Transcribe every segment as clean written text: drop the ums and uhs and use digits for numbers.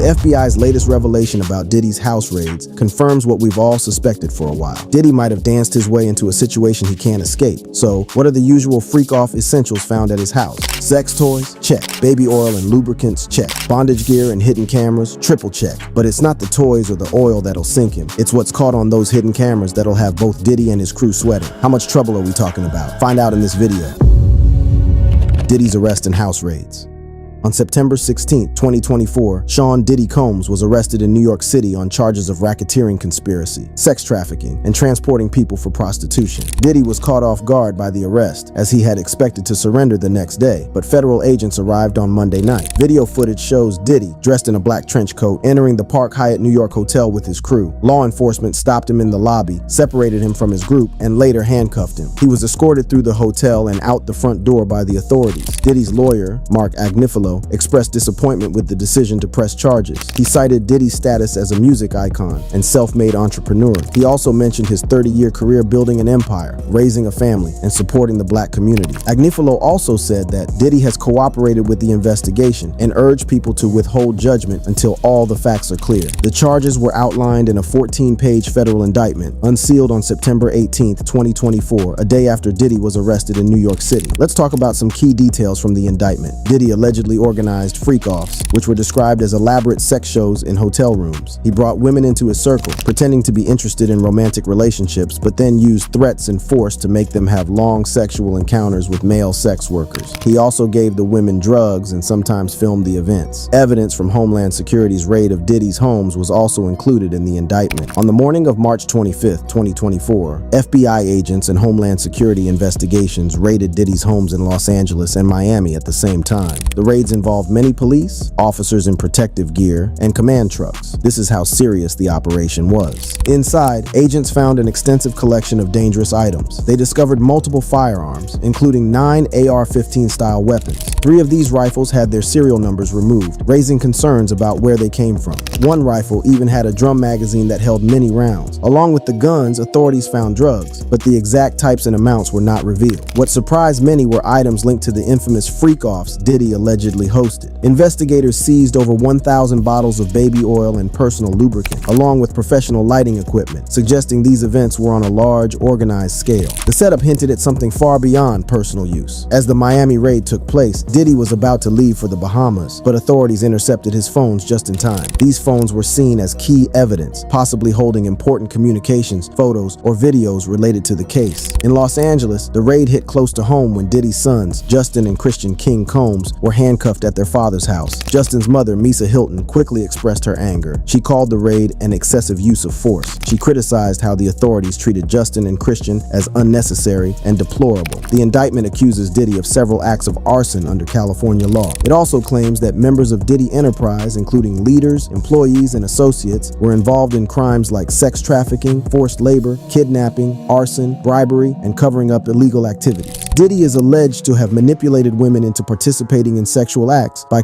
The FBI's latest revelation about Diddy's house raids confirms what we've all suspected for a while. Diddy might have danced his way into a situation he can't escape. So, what are the usual freak-off essentials found at his house? Sex toys? Check. Baby oil and lubricants? Check. Bondage gear and hidden cameras? Triple check. But it's not the toys or the oil that'll sink him. It's what's caught on those hidden cameras that'll have both Diddy and his crew sweating. How much trouble are we talking about? Find out in this video. Diddy's arrest and house raids. On September 16, 2024, Sean Diddy Combs was arrested in New York City on charges of racketeering conspiracy, sex trafficking, and transporting people for prostitution. Diddy was caught off guard by the arrest, as he had expected to surrender the next day, but federal agents arrived on Monday night. Video footage shows Diddy, dressed in a black trench coat, entering the Park Hyatt New York hotel with his crew. Law enforcement stopped him in the lobby, separated him from his group, and later handcuffed him. He was escorted through the hotel and out the front door by the authorities. Diddy's lawyer, Mark Agnifilo, expressed disappointment with the decision to press charges. He cited Diddy's status as a music icon and self-made entrepreneur. He also mentioned his 30-year career building an empire, raising a family, and supporting the black community. Agnifilo also said that Diddy has cooperated with the investigation and urged people to withhold judgment until all the facts are clear. The charges were outlined in a 14-page federal indictment, unsealed on September 18, 2024, a day after Diddy was arrested in New York City. Let's talk about some key details from the indictment. Diddy allegedly organized freak-offs, which were described as elaborate sex shows in hotel rooms. He brought women into his circle, pretending to be interested in romantic relationships, but then used threats and force to make them have long sexual encounters with male sex workers. He also gave the women drugs and sometimes filmed the events. Evidence from Homeland Security's raid of Diddy's homes was also included in the indictment. On the morning of March 25, 2024, FBI agents and Homeland Security investigations raided Diddy's homes in Los Angeles and Miami at the same time. The raids involved many police, officers in protective gear, and command trucks. This is how serious the operation was. Inside, agents found an extensive collection of dangerous items. They discovered multiple firearms, including 9 AR-15 style weapons. 3 of these rifles had their serial numbers removed, raising concerns about where they came from. One rifle even had a drum magazine that held many rounds. Along with the guns, authorities found drugs, but the exact types and amounts were not revealed. What surprised many were items linked to the infamous freak-offs Diddy allegedly hosted. Investigators seized over 1,000 bottles of baby oil and personal lubricant, along with professional lighting equipment, suggesting these events were on a large, organized scale. The setup hinted at something far beyond personal use. As the Miami raid took place, Diddy was about to leave for the Bahamas, but authorities intercepted his phones just in time. These phones were seen as key evidence, possibly holding important communications, photos, or videos related to the case. In Los Angeles, the raid hit close to home when Diddy's sons, Justin and Christian King Combs, were handcuffed at their father's house. Justin's mother, Misa Hilton, quickly expressed her anger. She called the raid an excessive use of force. She criticized how the authorities treated Justin and Christian as unnecessary and deplorable. The indictment accuses Diddy of several acts of arson under California law. It also claims that members of Diddy Enterprise, including leaders, employees, and associates, were involved in crimes like sex trafficking, forced labor, kidnapping, arson, bribery, and covering up illegal activities. Diddy is alleged to have manipulated women into participating in sexual acts by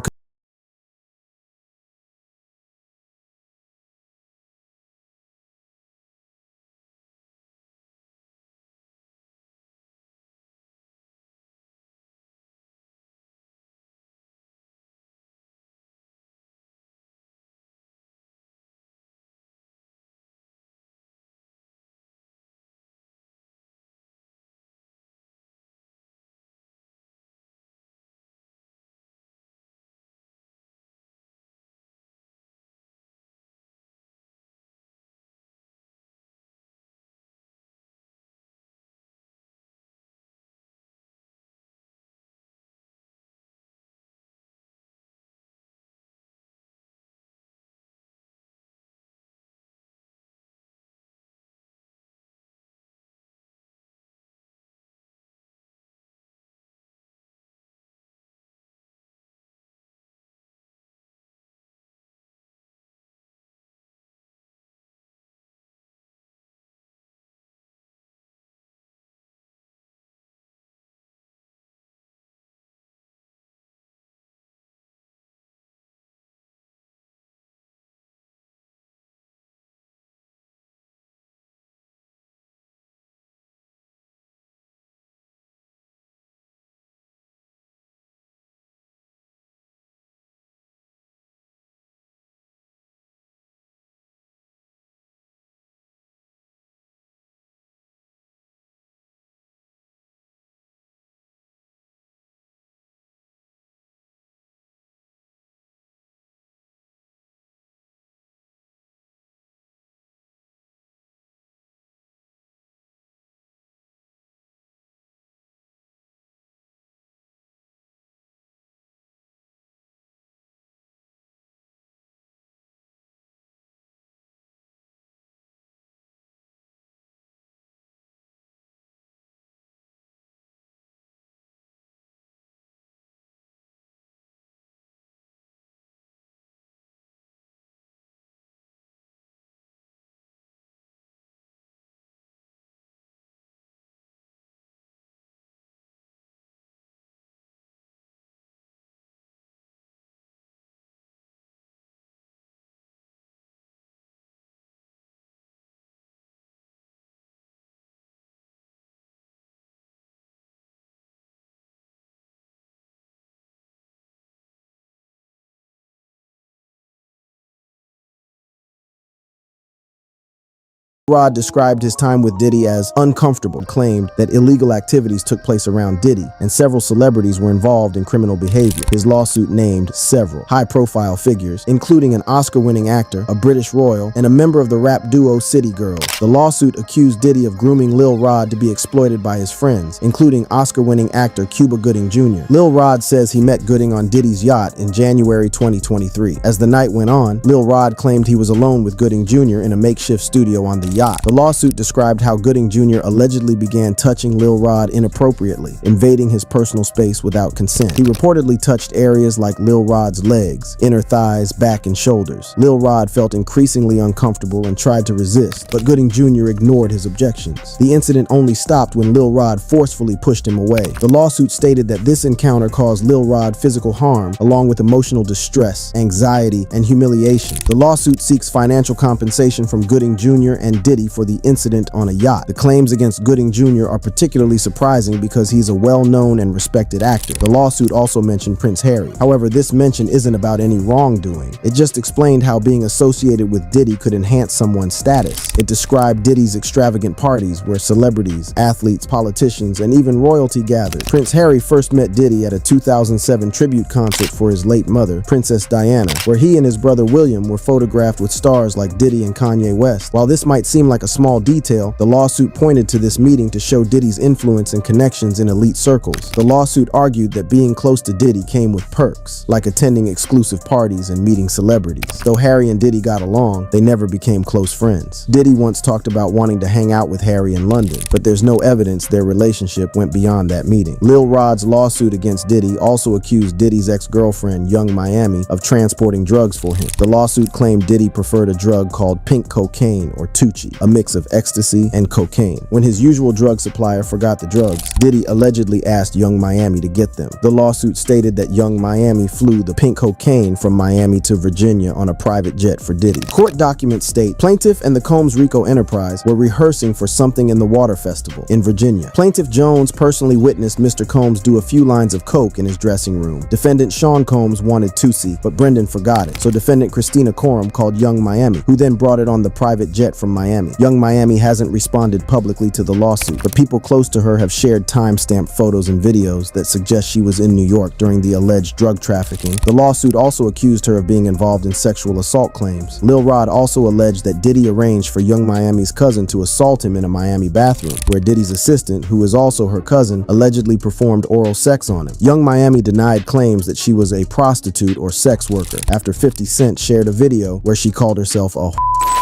Rod described his time with Diddy as uncomfortable, claimed that illegal activities took place around Diddy, and several celebrities were involved in criminal behavior. His lawsuit named several high-profile figures, including an Oscar-winning actor, a British royal, and a member of the rap duo City Girls. The lawsuit accused Diddy of grooming Lil Rod to be exploited by his friends, including Oscar-winning actor Cuba Gooding Jr. Lil Rod says he met Gooding on Diddy's yacht in January 2023. As the night went on, Lil Rod claimed he was alone with Gooding Jr. in a makeshift studio on the yacht. The lawsuit described how Gooding Jr. allegedly began touching Lil Rod inappropriately, invading his personal space without consent. He reportedly touched areas like Lil Rod's legs, inner thighs, back, and shoulders. Lil Rod felt increasingly uncomfortable and tried to resist, but Gooding Jr. ignored his objections. The incident only stopped when Lil Rod forcefully pushed him away. The lawsuit stated that this encounter caused Lil Rod physical harm, along with emotional distress, anxiety, and humiliation. The lawsuit seeks financial compensation from Gooding Jr. and Diddy for the incident on a yacht. The claims against Gooding Jr. are particularly surprising because he's a well-known and respected actor. The lawsuit also mentioned Prince Harry. However, this mention isn't about any wrongdoing. It just explained how being associated with Diddy could enhance someone's status. It described Diddy's extravagant parties where celebrities, athletes, politicians, and even royalty gathered. Prince Harry first met Diddy at a 2007 tribute concert for his late mother, Princess Diana, where he and his brother William were photographed with stars like Diddy and Kanye West. While this might seem like a small detail, the lawsuit pointed to this meeting to show Diddy's influence and connections in elite circles. The lawsuit argued that being close to Diddy came with perks, like attending exclusive parties and meeting celebrities. Though Harry and Diddy got along, they never became close friends. Diddy once talked about wanting to hang out with Harry in London, but there's no evidence their relationship went beyond that meeting. Lil Rod's lawsuit against Diddy also accused Diddy's ex-girlfriend, Young Miami, of transporting drugs for him. The lawsuit claimed Diddy preferred a drug called pink cocaine, or Tucci, a mix of ecstasy and cocaine. When his usual drug supplier forgot the drugs, Diddy allegedly asked Young Miami to get them. The lawsuit stated that Young Miami flew the pink cocaine from Miami to Virginia on a private jet for Diddy. Court documents state plaintiff and the Combs Rico enterprise were rehearsing for Something in the Water Festival in Virginia. Plaintiff Jones personally witnessed Mr. Combs do a few lines of coke in his dressing room. Defendant Sean Combs wanted Tusi, but Brendan forgot it, so defendant Christina Coram called Young Miami, who then brought it on the private jet from Miami. Young Miami hasn't responded publicly to the lawsuit, but people close to her have shared time-stamped photos and videos that suggest she was in New York during the alleged drug trafficking. The lawsuit also accused her of being involved in sexual assault claims. Lil Rod also alleged that Diddy arranged for Young Miami's cousin to assault him in a Miami bathroom, where Diddy's assistant, who is also her cousin, allegedly performed oral sex on him. Young Miami denied claims that she was a prostitute or sex worker after 50 Cent shared a video where she called herself a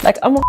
like I'm a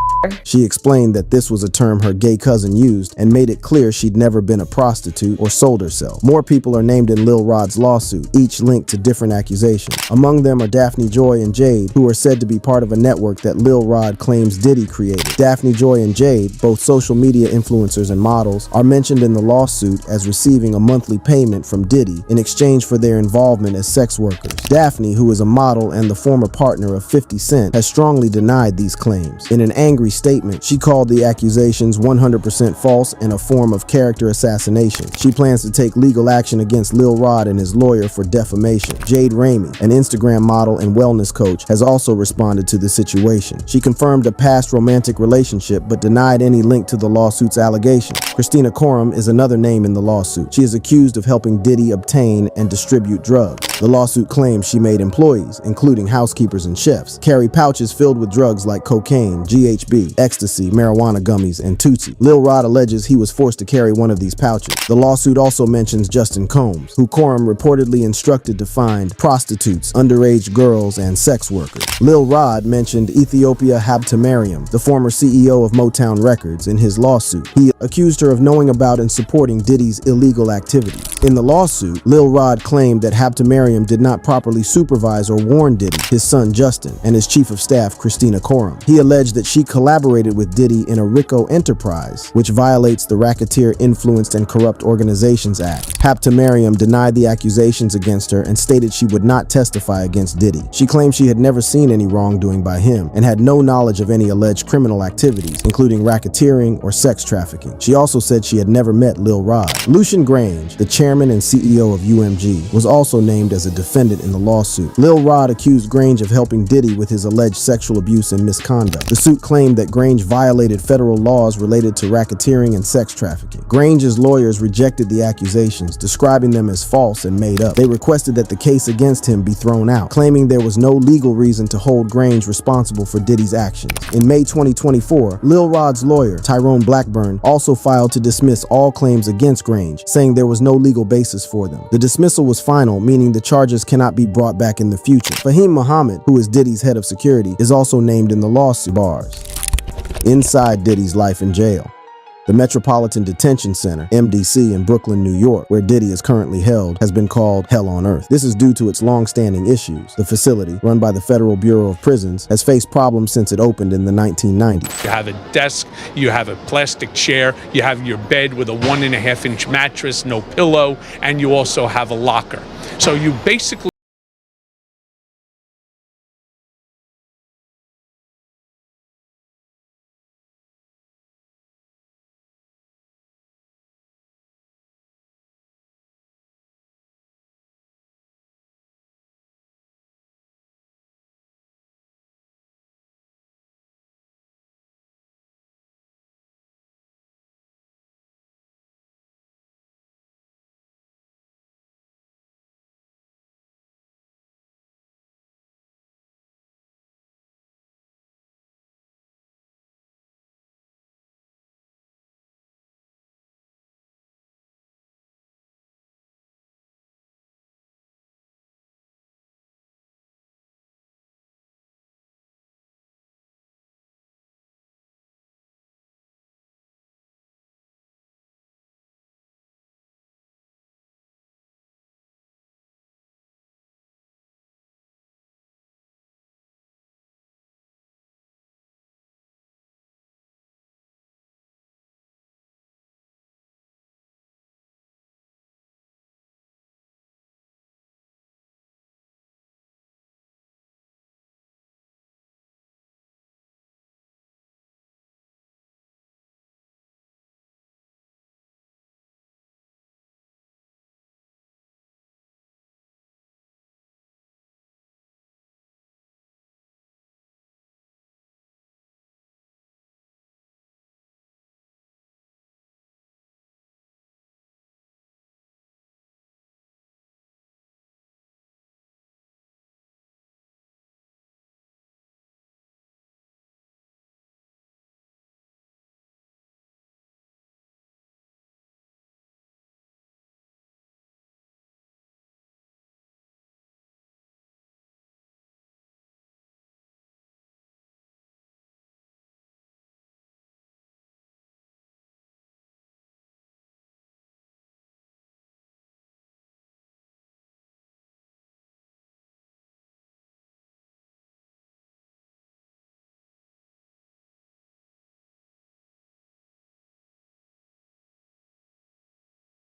She explained that this was a term her gay cousin used and made it clear she'd never been a prostitute or sold herself. More people are named in Lil Rod's lawsuit, each linked to different accusations. Among them are Daphne Joy and Jade, who are said to be part of a network that Lil Rod claims Diddy created. Daphne Joy and Jade, both social media influencers and models, are mentioned in the lawsuit as receiving a monthly payment from Diddy in exchange for their involvement as sex workers. Daphne, who is a model and the former partner of 50 Cent, has strongly denied these claims. In an angry statement, she called the accusations 100% false and a form of character assassination. She plans to take legal action against Lil Rod and his lawyer for defamation. Jade Ramey, an Instagram model and wellness coach, has also responded to the situation. She confirmed a past romantic relationship but denied any link to the lawsuit's allegations. Christina Coram is another name in the lawsuit. She is accused of helping Diddy obtain and distribute drugs. The lawsuit claims she made employees, including housekeepers and chefs, carry pouches filled with drugs like cocaine, GHB, ecstasy, marijuana gummies, and Tootsie. Lil Rod alleges he was forced to carry one of these pouches. The lawsuit also mentions Justin Combs, who Coram reportedly instructed to find prostitutes, underage girls, and sex workers. Lil Rod mentioned Ethiopia Habtemariam, the former CEO of Motown Records, in his lawsuit. He accused her of knowing about and supporting Diddy's illegal activities. In the lawsuit, Lil Rod claimed that Habtemariam did not properly supervise or warn Diddy, his son Justin, and his chief of staff Christina Coram. He alleged that she collaborated with Diddy in a RICO enterprise, which violates the Racketeer Influenced and Corrupt Organizations Act. Habtemariam denied the accusations against her and stated she would not testify against Diddy. She claimed she had never seen any wrongdoing by him and had no knowledge of any alleged criminal activities, including racketeering or sex trafficking. She also said she had never met Lil Rod. Lucian Grange, the chairman and CEO of UMG, was also named as a defendant in the lawsuit. Lil Rod accused Grange of helping Diddy with his alleged sexual abuse and misconduct. The suit claimed that Grange violated federal laws related to racketeering and sex trafficking. Grange's lawyers rejected the accusations, describing them as false and made up. They requested that the case against him be thrown out, claiming there was no legal reason to hold Grange responsible for Diddy's actions. In May 2024, Lil Rod's lawyer, Tyrone Blackburn, also filed to dismiss all claims against Grange, saying there was no legal basis for them. The dismissal was final, meaning the charges cannot be brought back in the future. Fahim Muhammad, who is Diddy's head of security, is also named in the lawsuit. Bars. Inside Diddy's life in jail. The Metropolitan Detention Center, MDC, in Brooklyn, New York, where Diddy is currently held, has been called Hell on Earth. This is due to its long-standing issues. The facility, run by the Federal Bureau of Prisons, has faced problems since it opened in the 1990s. You have a desk, you have a plastic chair, you have your bed with a 1.5-inch mattress, no pillow, and you also have a locker. So you basically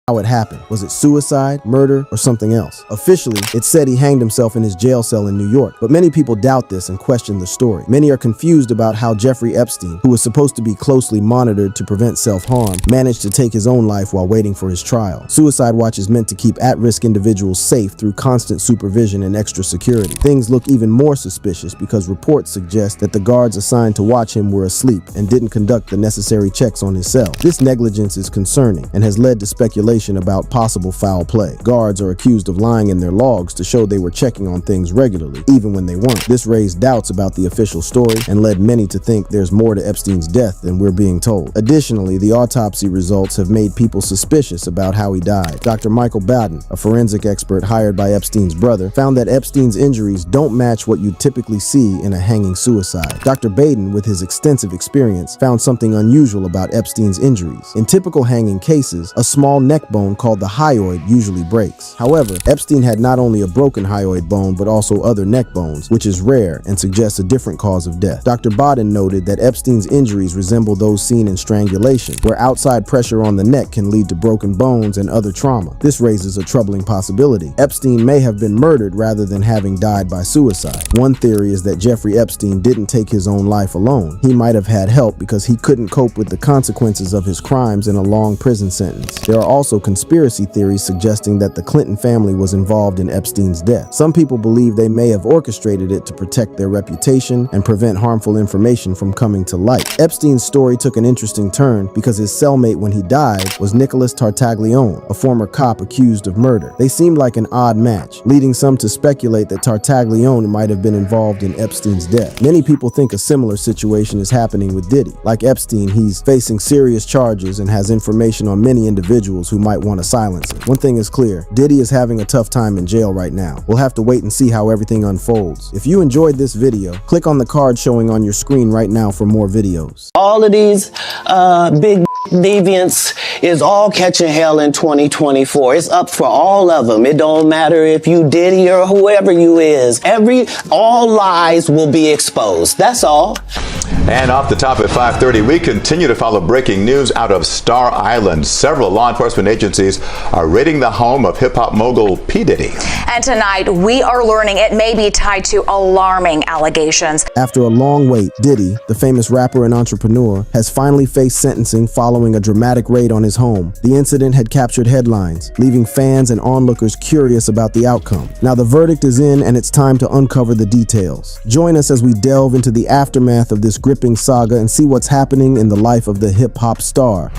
How it happened. Was it suicide, murder, or something else? Officially, it's said he hanged himself in his jail cell in New York, but many people doubt this and question the story. Many are confused about how Jeffrey Epstein, who was supposed to be closely monitored to prevent self-harm, managed to take his own life while waiting for his trial. Suicide watch is meant to keep at-risk individuals safe through constant supervision and extra security. Things look even more suspicious because reports suggest that the guards assigned to watch him were asleep and didn't conduct the necessary checks on his cell. This negligence is concerning and has led to speculation about possible foul play. Guards are accused of lying in their logs to show they were checking on things regularly, even when they weren't. This raised doubts about the official story and led many to think there's more to Epstein's death than we're being told. Additionally, the autopsy results have made people suspicious about how he died. Dr. Michael Baden, a forensic expert hired by Epstein's brother, found that Epstein's injuries don't match what you'd typically see in a hanging suicide. Dr. Baden, with his extensive experience, found something unusual about Epstein's injuries. In typical hanging cases, a small neck bone called the hyoid usually breaks. However, Epstein had not only a broken hyoid bone but also other neck bones, which is rare and suggests a different cause of death. Dr. Baden noted that Epstein's injuries resemble those seen in strangulation, where outside pressure on the neck can lead to broken bones and other trauma. This raises a troubling possibility. Epstein may have been murdered rather than having died by suicide. One theory is that Jeffrey Epstein didn't take his own life alone. He might have had help because he couldn't cope with the consequences of his crimes in a long prison sentence. There are also also conspiracy theories suggesting that the Clinton family was involved in Epstein's death. Some people believe they may have orchestrated it to protect their reputation and prevent harmful information from coming to light. Epstein's story took an interesting turn because his cellmate when he died was Nicholas Tartaglione, a former cop accused of murder. They seemed like an odd match, leading some to speculate that Tartaglione might have been involved in Epstein's death. Many people think a similar situation is happening with Diddy. Like Epstein, he's facing serious charges and has information on many individuals who might want to silence him. One thing is clear, Diddy is having a tough time in jail right now. We'll have to wait and see how everything unfolds. If you enjoyed this video, click on the card showing on your screen right now for more videos. All of these big deviants is all catching hell in 2024. It's up for all of them. It don't matter if you Diddy or whoever you is. All lies will be exposed. That's all. And off the top at 5:30, we continue to follow breaking news out of Star Island. Several law enforcement agencies are raiding the home of hip-hop mogul P. Diddy. And tonight, we are learning it may be tied to alarming allegations. After a long wait, Diddy, the famous rapper and entrepreneur, has finally faced sentencing following a dramatic raid on his home. The incident had captured headlines, leaving fans and onlookers curious about the outcome. Now the verdict is in and it's time to uncover the details. Join us as we delve into the aftermath of this gripping saga and see what's happening in the life of the hip-hop star.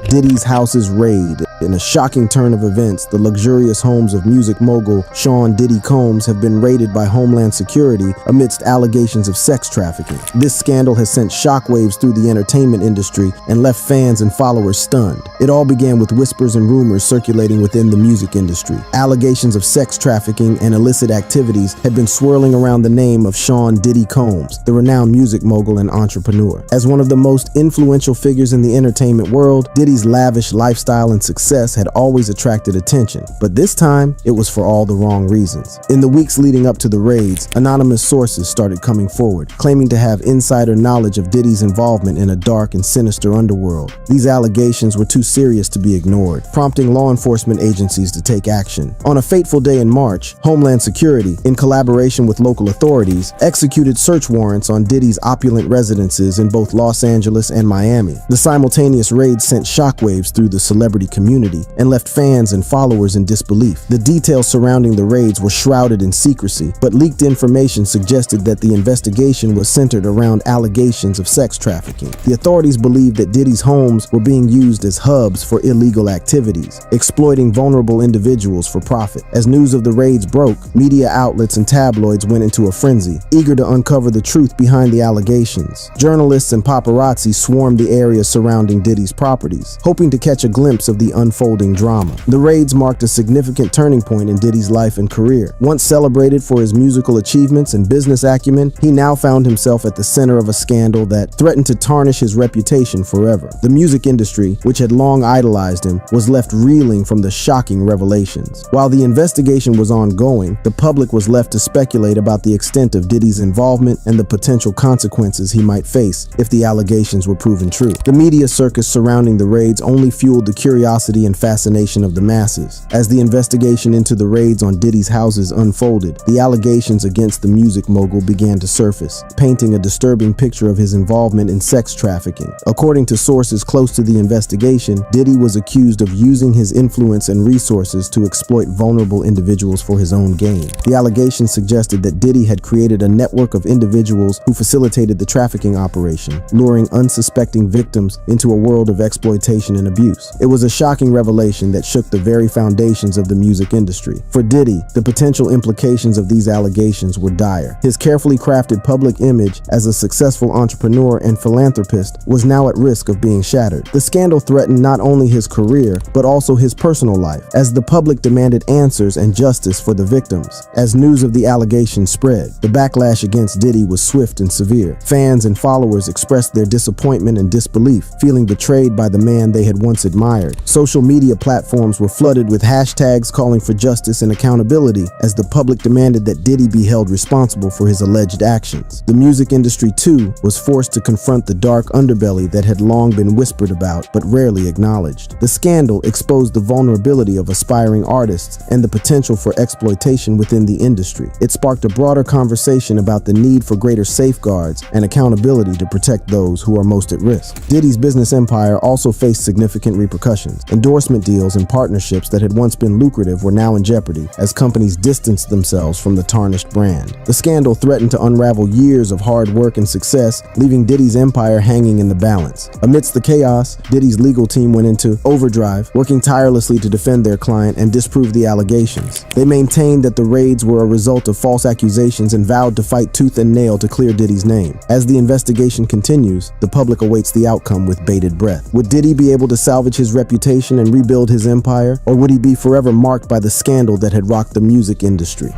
Diddy's house is raided. In a shocking turn of events, the luxurious homes of music mogul Sean Diddy Combs have been raided by Homeland Security amidst allegations of sex trafficking. This scandal has sent shockwaves through the entertainment industry and left fans and followers stunned. It all began with whispers and rumors circulating within the music industry. Allegations of sex trafficking and illicit activities had been swirling around the name of Sean Diddy Combs, the renowned music mogul and entrepreneur. As one of the most influential figures in the entertainment world, Diddy's lavish lifestyle and success had always attracted attention, but this time it was for all the wrong reasons. In the weeks leading up to the raids, anonymous sources started coming forward, claiming to have insider knowledge of Diddy's involvement in a dark and sinister underworld. These allegations were too serious to be ignored, prompting law enforcement agencies to take action. On a fateful day in March, Homeland Security, in collaboration with local authorities, executed search warrants on Diddy's opulent residences in both Los Angeles and Miami. The simultaneous raids sent shockwaves through the celebrity community and left fans and followers in disbelief. The details surrounding the raids were shrouded in secrecy, but leaked information suggested that the investigation was centered around allegations of sex trafficking. The authorities believed that Diddy's homes were being used as hubs for illegal activities, exploiting vulnerable individuals for profit. As news of the raids broke, media outlets and tabloids went into a frenzy, eager to uncover the truth behind the allegations. Journalists and paparazzi swarmed the area surrounding Diddy's properties, hoping to catch a glimpse of the unfolding drama. The raids marked a significant turning point in Diddy's life and career. Once celebrated for his musical achievements and business acumen, he now found himself at the center of a scandal that threatened to tarnish his reputation forever. The music industry, which had long idolized him, was left reeling from the shocking revelations. While the investigation was ongoing, the public was left to speculate about the extent of Diddy's involvement and the potential consequences he might face if the allegations were proven true. The media circus surrounding the raids only fueled the curiosity and fascination of the masses. As the investigation into the raids on Diddy's houses unfolded, the allegations against the music mogul began to surface, painting a disturbing picture of his involvement in sex trafficking. According to sources close to the investigation, Diddy was accused of using his influence and resources to exploit vulnerable individuals for his own gain. The allegations suggested that Diddy had created a network of individuals who facilitated the trafficking operation, luring unsuspecting victims into a world of exploitation and abuse. It was a shocking revelation that shook the very foundations of the music industry. For Diddy, the potential implications of these allegations were dire. His carefully crafted public image as a successful entrepreneur and philanthropist was now at risk of being shattered. The scandal threatened not only his career, but also his personal life, as the public demanded answers and justice for the victims. As news of the allegations spread, the backlash against Diddy was swift and severe. Fans and followers expressed their disappointment and disbelief, feeling betrayed by the man they had once admired. Social media platforms were flooded with hashtags calling for justice and accountability as the public demanded that Diddy be held responsible for his alleged actions. The music industry, too, was forced to confront the dark underbelly that had long been whispered about but rarely acknowledged. The scandal exposed the vulnerability of aspiring artists and the potential for exploitation within the industry. It sparked a broader conversation about the need for greater safeguards and accountability to protect those who are most at risk. Diddy's business empire also faced significant repercussions. And Endorsement deals and partnerships that had once been lucrative were now in jeopardy as companies distanced themselves from the tarnished brand. The scandal threatened to unravel years of hard work and success, leaving Diddy's empire hanging in the balance. Amidst the chaos, Diddy's legal team went into overdrive, working tirelessly to defend their client and disprove the allegations. They maintained that the raids were a result of false accusations and vowed to fight tooth and nail to clear Diddy's name. As the investigation continues, the public awaits the outcome with bated breath. Would Diddy be able to salvage his reputation and rebuild his empire, or would he be forever marked by the scandal that had rocked the music industry?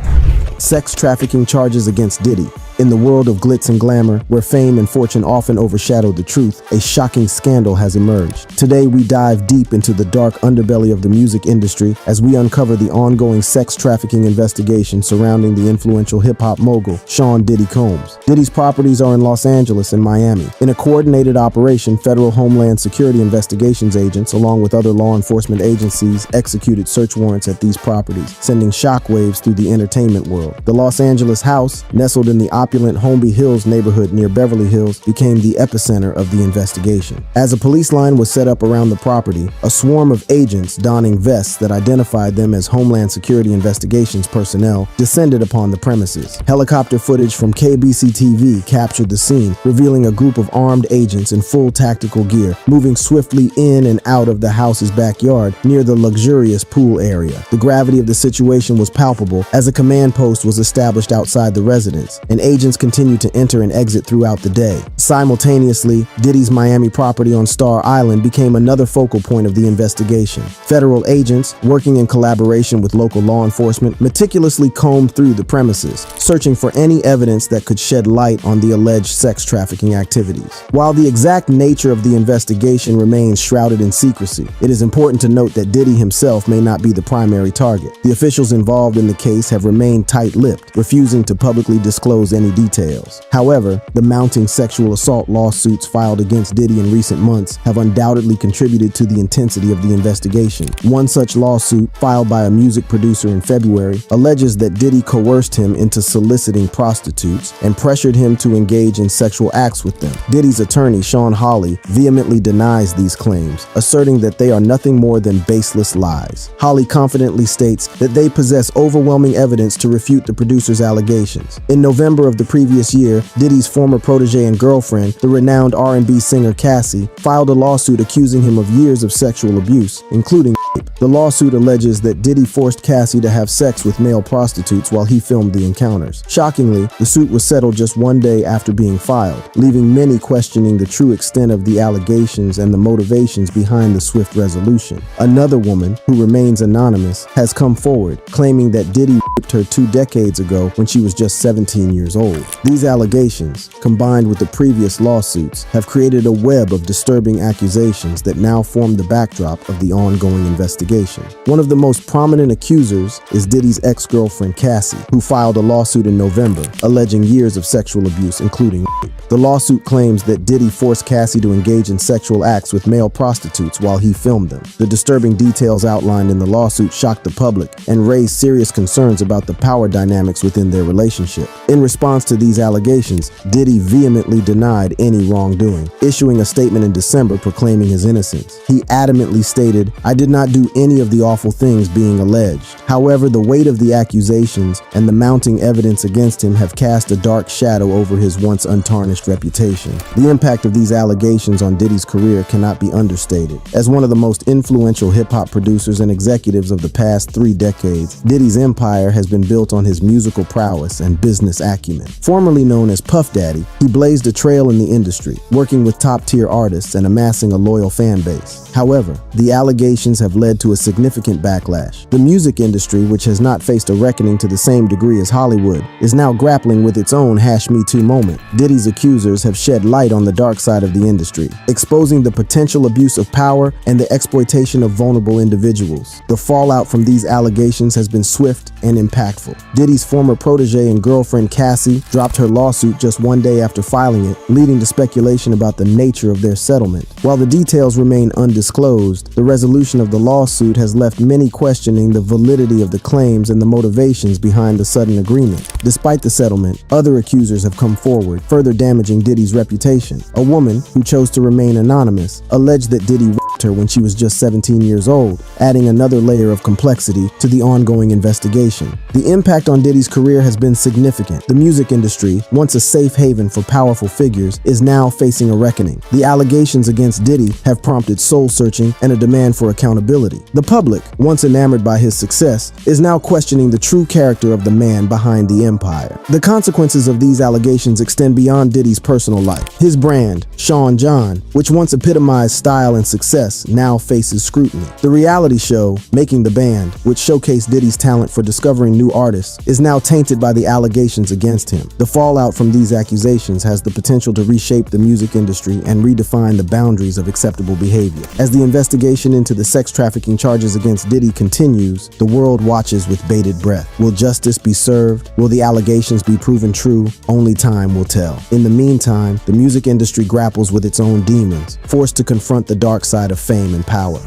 Sex trafficking charges against Diddy. In the world of glitz and glamour, where fame and fortune often overshadow the truth, a shocking scandal has emerged. Today, we dive deep into the dark underbelly of the music industry as we uncover the ongoing sex trafficking investigation surrounding the influential hip-hop mogul, Sean Diddy Combs. Diddy's properties are in Los Angeles and Miami. In a coordinated operation, federal Homeland Security investigations agents, along with other law enforcement agencies, executed search warrants at these properties, sending shockwaves through the entertainment world. The Los Angeles house, nestled in the opulent Holmby Hills neighborhood near Beverly Hills, became the epicenter of the investigation. As a police line was set up around the property, a swarm of agents donning vests that identified them as Homeland Security Investigations personnel descended upon the premises. Helicopter footage from KBC-TV captured the scene, revealing a group of armed agents in full tactical gear, moving swiftly in and out of the house's backyard near the luxurious pool area. The gravity of the situation was palpable as a command post was established outside the residence, and agents continued to enter and exit throughout the day. Simultaneously, Diddy's Miami property on Star Island became another focal point of the investigation. Federal agents, working in collaboration with local law enforcement, meticulously combed through the premises, searching for any evidence that could shed light on the alleged sex trafficking activities. While the exact nature of the investigation remains shrouded in secrecy, it is important to note that Diddy himself may not be the primary target. The officials involved in the case have remained tight-lipped, refusing to publicly disclose any details. However, the mounting sexual assault lawsuits filed against Diddy in recent months have undoubtedly contributed to the intensity of the investigation. One such lawsuit, filed by a music producer in February, alleges that Diddy coerced him into soliciting prostitutes and pressured him to engage in sexual acts with them. Diddy's attorney, Sean Hawley, vehemently denies these claims, asserting that they are nothing more than baseless lies. Hawley confidently states that they possess overwhelming evidence to refute the producer's allegations. In November of the previous year, Diddy's former protege and girlfriend, the renowned R&B singer Cassie, filed a lawsuit accusing him of years of sexual abuse, including rape. The lawsuit alleges that Diddy forced Cassie to have sex with male prostitutes while he filmed the encounters. Shockingly, the suit was settled just one day after being filed, leaving many questioning the true extent of the allegations and the motivations behind the swift resolution. Another woman, who remains anonymous, has come forward, claiming that Diddy raped her 2 decades ago when she was just 17 years old. These allegations, combined with the previous lawsuits, have created a web of disturbing accusations that now form the backdrop of the ongoing investigation. One of the most prominent accusers is Diddy's ex-girlfriend Cassie, who filed a lawsuit in November, alleging years of sexual abuse, including rape. The lawsuit claims that Diddy forced Cassie to engage in sexual acts with male prostitutes while he filmed them. The disturbing details outlined in the lawsuit shocked the public and raised serious concerns about the power dynamics within their relationship. In response to these allegations, Diddy vehemently denied any wrongdoing, issuing a statement in December proclaiming his innocence. He adamantly stated, "I did not do any of the awful things being alleged." However, the weight of the accusations and the mounting evidence against him have cast a dark shadow over his once untarnished reputation. The impact of these allegations on Diddy's career cannot be understated. As one of the most influential hip-hop producers and executives of the past 3 decades, Diddy's empire has been built on his musical prowess and business acumen. Formerly known as Puff Daddy, he blazed a trail in the industry, working with top-tier artists and amassing a loyal fan base. However, the allegations have led to a significant backlash. The music industry, which has not faced a reckoning to the same degree as Hollywood, is now grappling with its own #Me Too moment. Diddy's accusers have shed light on the dark side of the industry, exposing the potential abuse of power and the exploitation of vulnerable individuals. The fallout from these allegations has been swift and impactful. Diddy's former protege and girlfriend Cassie dropped her lawsuit just one day after filing it, leading to speculation about the nature of their settlement. While the details remain undisclosed, the resolution of the lawsuit has left many questioning the validity of the claims and the motivations behind the sudden agreement. Despite the settlement, other accusers have come forward, further damaging Diddy's reputation. A woman, who chose to remain anonymous, alleged that Diddy raped her when she was just 17 years old, adding another layer of complexity to the ongoing investigation. The impact on Diddy's career has been significant. The music industry, once a safe haven for powerful figures, is now facing a reckoning. The allegations against Diddy have prompted soul-searching and a demand for accountability. The public, once enamored by his success, is now questioning the true character of the man behind the empire. The consequences of these allegations extend beyond Diddy's personal life. His brand, Sean John, which once epitomized style and success, now faces scrutiny. The reality show, Making the Band, which showcased Diddy's talent for discovering new artists, is now tainted by the allegations against him. The fallout from these accusations has the potential to reshape the music industry and redefine the boundaries of acceptable behavior. As the investigation into the sex trafficking charges against Diddy continues, the world watches with bated breath. Will justice be served? Will the allegations be proven true? Only time will tell. In the meantime, the music industry grapples with its own demons, forced to confront the dark side of fame and power.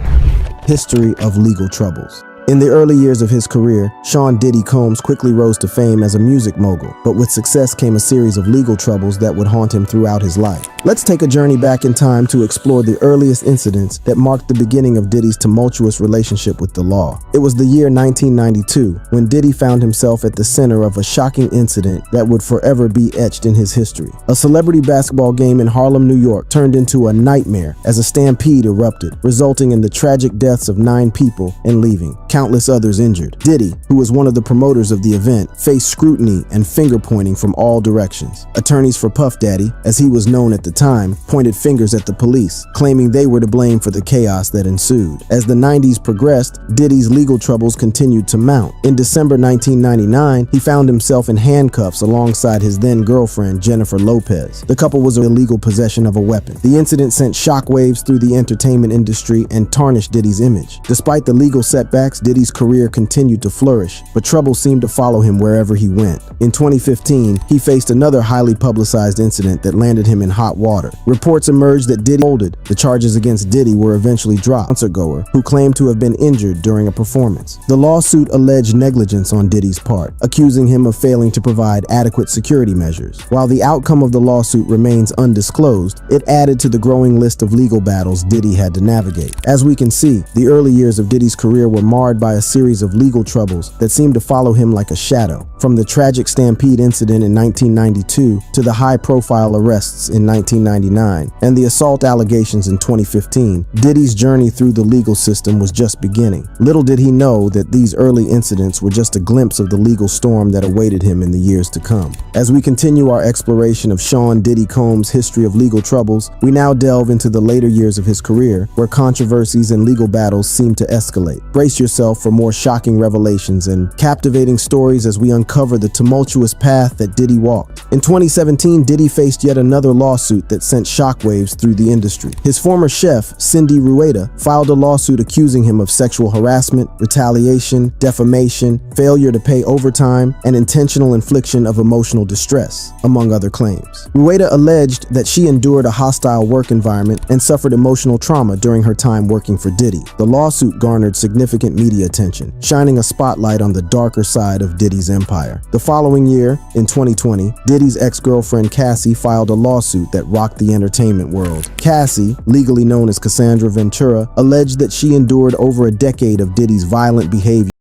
History of legal troubles. In the early years of his career, Sean Diddy Combs quickly rose to fame as a music mogul, but with success came a series of legal troubles that would haunt him throughout his life. Let's take a journey back in time to explore the earliest incidents that marked the beginning of Diddy's tumultuous relationship with the law. It was the year 1992 when Diddy found himself at the center of a shocking incident that would forever be etched in his history. A celebrity basketball game in Harlem, New York turned into a nightmare as a stampede erupted, resulting in the tragic deaths of 9 people and leaving countless others injured. Diddy, who was one of the promoters of the event, faced scrutiny and finger-pointing from all directions. Attorneys for Puff Daddy, as he was known at the time, pointed fingers at the police, claiming they were to blame for the chaos that ensued. As the 90s progressed, Diddy's legal troubles continued to mount. In December 1999, he found himself in handcuffs alongside his then-girlfriend, Jennifer Lopez. The couple was in illegal possession of a weapon. The incident sent shockwaves through the entertainment industry and tarnished Diddy's image. Despite the legal setbacks, Diddy's career continued to flourish, but trouble seemed to follow him wherever he went. In 2015, he faced another highly publicized incident that landed him in hot water. Reports emerged that Diddy folded. The charges against Diddy were eventually dropped. A concert-goer who claimed to have been injured during a performance. The lawsuit alleged negligence on Diddy's part, accusing him of failing to provide adequate security measures. While the outcome of the lawsuit remains undisclosed, it added to the growing list of legal battles Diddy had to navigate. As we can see, the early years of Diddy's career were marred by a series of legal troubles that seemed to follow him like a shadow. From the tragic stampede incident in 1992 to the high-profile arrests in 1999 and the assault allegations in 2015, Diddy's journey through the legal system was just beginning. Little did he know that these early incidents were just a glimpse of the legal storm that awaited him in the years to come. As we continue our exploration of Sean Diddy Combs' history of legal troubles, we now delve into the later years of his career, where controversies and legal battles seem to escalate. Brace yourself for more shocking revelations and captivating stories as we uncover the tumultuous path that Diddy walked. In 2017, Diddy faced yet another lawsuit that sent shockwaves through the industry. His former chef, Cindy Rueda, filed a lawsuit accusing him of sexual harassment, retaliation, defamation, failure to pay overtime, and intentional infliction of emotional distress, among other claims. Rueda alleged that she endured a hostile work environment and suffered emotional trauma during her time working for Diddy. The lawsuit garnered significant media attention, shining a spotlight on the darker side of Diddy's empire. The following year, in 2020, Diddy's ex-girlfriend Cassie filed a lawsuit that rocked the entertainment world. Cassie, legally known as Cassandra Ventura, alleged that she endured over a decade of Diddy's violent behavior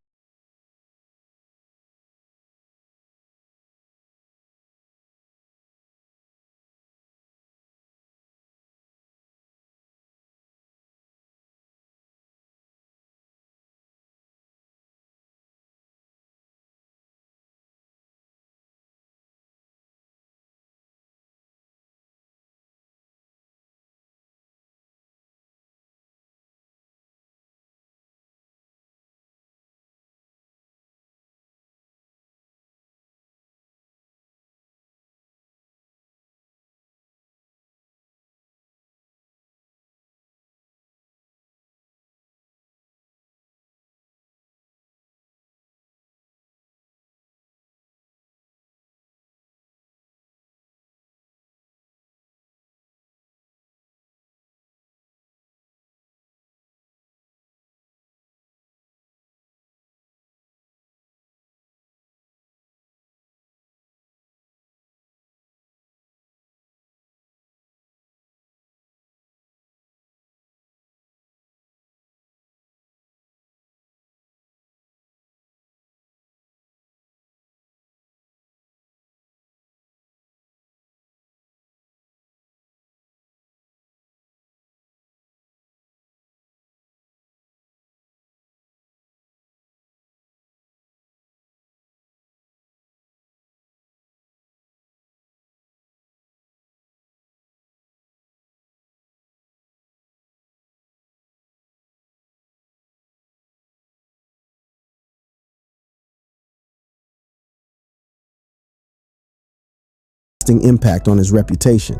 lasting impact on his reputation.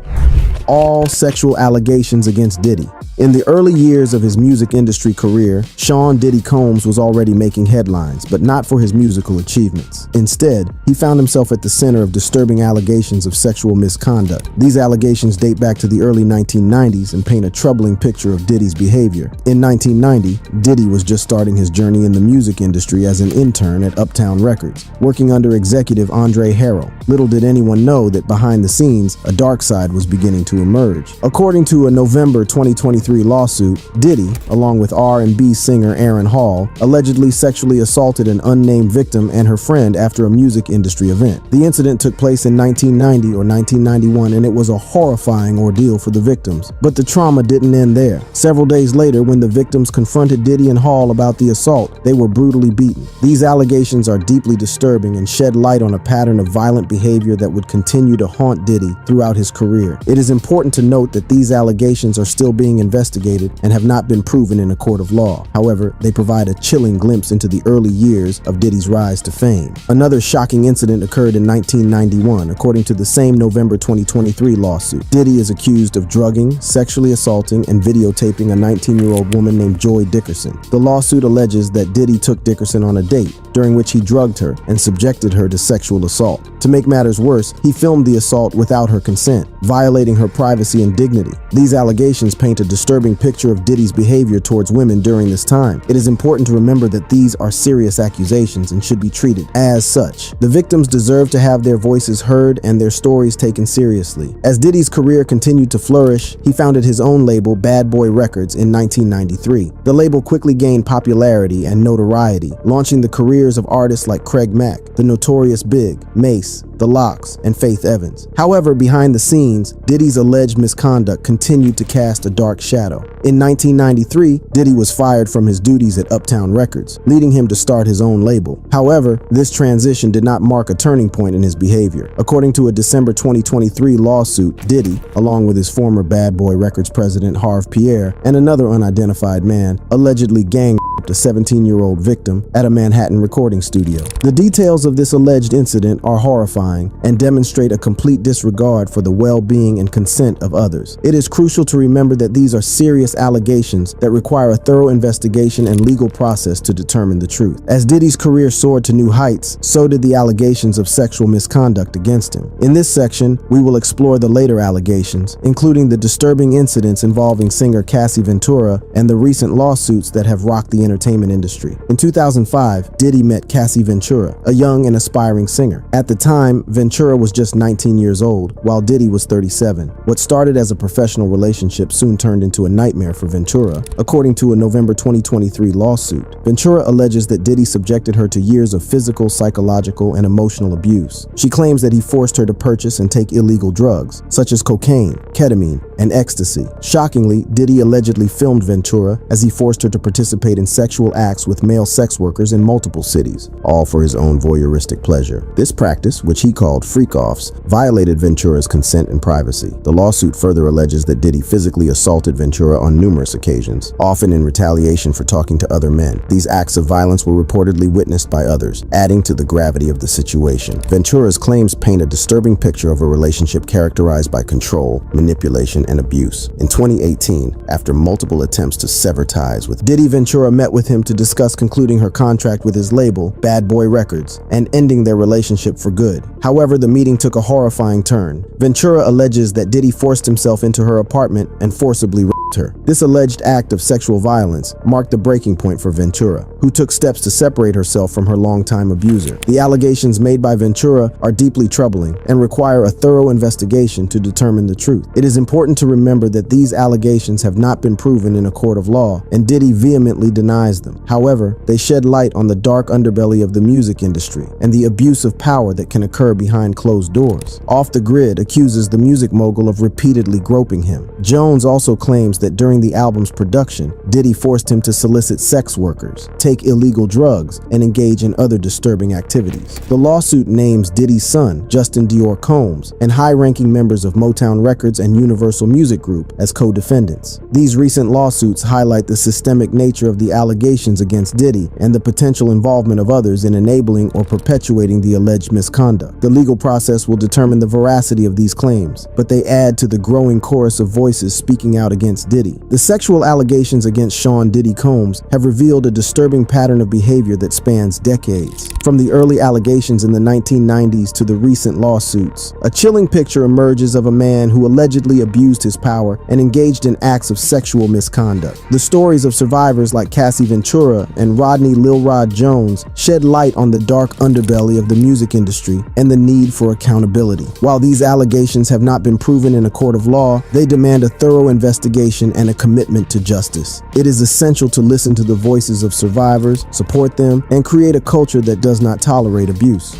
All sexual allegations against Diddy. In the early years of his music industry career, Sean Diddy Combs was already making headlines, but not for his musical achievements. Instead, he found himself at the center of disturbing allegations of sexual misconduct. These allegations date back to the early 1990s and paint a troubling picture of Diddy's behavior. In 1990, Diddy was just starting his journey in the music industry as an intern at Uptown Records, working under executive Andre Harrell. Little did anyone know that behind the scenes, a dark side was beginning to emerge. According to a November 2023 lawsuit, Diddy, along with R&B singer Aaron Hall, allegedly sexually assaulted an unnamed victim and her friend after a music industry event. The incident took place in 1990 or 1991, and it was a horrifying ordeal for the victims. But the trauma didn't end there. Several days later, when the victims confronted Diddy and Hall about the assault, they were brutally beaten. These allegations are deeply disturbing and shed light on a pattern of violent behavior that would continue to haunt Diddy throughout his career. It is important to note that these allegations are still being investigated and have not been proven in a court of law. However, they provide a chilling glimpse into the early years of Diddy's rise to fame. Another shocking incident occurred in 1991, according to the same November 2023 lawsuit. Diddy is accused of drugging, sexually assaulting, and videotaping a 19-year-old woman named Joy Dickerson. The lawsuit alleges that Diddy took Dickerson on a date, during which he drugged her and subjected her to sexual assault. To make matters worse, he filmed the assault without her consent, violating her privacy and dignity. These allegations paint a disturbing picture of Diddy's behavior towards women during this time. It is important to remember that these are serious accusations and should be treated as such. The victims deserve to have their voices heard and their stories taken seriously. As Diddy's career continued to flourish, he founded his own label, Bad Boy Records, in 1993. The label quickly gained popularity and notoriety, launching the careers of artists like Craig Mack, The Notorious Big, Mace, The Lox, and Faith Evans. However, behind the scenes, Diddy's alleged misconduct continued to cast a dark shadow. In 1993, Diddy was fired from his duties at Uptown Records, leading him to start his own label. However, this transition did not mark a turning point in his behavior. According to a December 2023 lawsuit, Diddy, along with his former Bad Boy Records president Harve Pierre and another unidentified man, allegedly gang raped a 17-year-old victim at a Manhattan recording studio. The details of this alleged incident are horrifying and demonstrate a complete disregard for the well-being and consent of others. It is crucial to remember that these are serious allegations that require a thorough investigation and legal process to determine the truth. As Diddy's career soared to new heights, so did the allegations of sexual misconduct against him. In this section, we will explore the later allegations, including the disturbing incidents involving singer Cassie Ventura and the recent lawsuits that have rocked the entertainment industry. In 2005, Diddy met Cassie Ventura, a young and aspiring singer. At the time, Ventura was just 19 years old, while Diddy was 37. What started as a professional relationship soon turned into a nightmare for Ventura. According to a November 2023 lawsuit, Ventura alleges that Diddy subjected her to years of physical, psychological, and emotional abuse. She claims that he forced her to purchase and take illegal drugs, such as cocaine, ketamine, and ecstasy. Shockingly, Diddy allegedly filmed Ventura as he forced her to participate in sexual acts with male sex workers in multiple cities, all for his own voyeuristic pleasure. This practice, which he called freak-offs, violated Ventura's consent and privacy. The lawsuit further alleges that Diddy physically assaulted Ventura on numerous occasions, often in retaliation for talking to other men. These acts of violence were reportedly witnessed by others, adding to the gravity of the situation. Ventura's claims paint a disturbing picture of a relationship characterized by control, manipulation, and abuse. In 2018, after multiple attempts to sever ties with Diddy, Ventura met with him to discuss concluding her contract with his label, Bad Boy Records, and ending their relationship for good. However, the meeting took a horrifying turn. Ventura alleges that Diddy forced himself into her apartment and forcibly raped her. This alleged act of sexual violence marked the breaking point for Ventura, who took steps to separate herself from her longtime abuser. The allegations made by Ventura are deeply troubling and require a thorough investigation to determine the truth. It is important to remember that these allegations have not been proven in a court of law, and Diddy vehemently denies them. However, they shed light on the dark underbelly of the music industry and the abuse of power that can occur behind closed doors. Off the Grid accuses the music mogul of repeatedly groping him. Jones also claims that during the album's production, Diddy forced him to solicit sex workers, take illegal drugs, and engage in other disturbing activities. The lawsuit names Diddy's son, Justin Dior Combs, and high-ranking members of Motown Records and Universal Music Group as co-defendants. These recent lawsuits highlight the systemic nature of the allegations against Diddy and the potential involvement of others in enabling or perpetuating the alleged misconduct. The legal process will determine the veracity of these claims, but they add to the growing chorus of voices speaking out against Diddy. The sexual allegations against Sean Diddy Combs have revealed a disturbing pattern of behavior that spans decades. From the early allegations in the 1990s to the recent lawsuits, a chilling picture emerges of a man who allegedly abused his power and engaged in acts of sexual misconduct. The stories of survivors like Cassie Ventura and Rodney Lil Rod Jones shed light on the dark underbelly of the music industry and the need for accountability. While these allegations have not been proven in a court of law, they demand a thorough investigation and a commitment to justice. It is essential to listen to the voices of survivors, support them, and create a culture that does not tolerate abuse.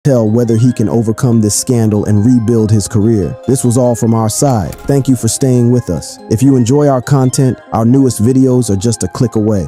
Tell whether he can overcome this scandal and rebuild his career. This was all from our side. Thank you for staying with us. If you enjoy our content, our newest videos are just a click away.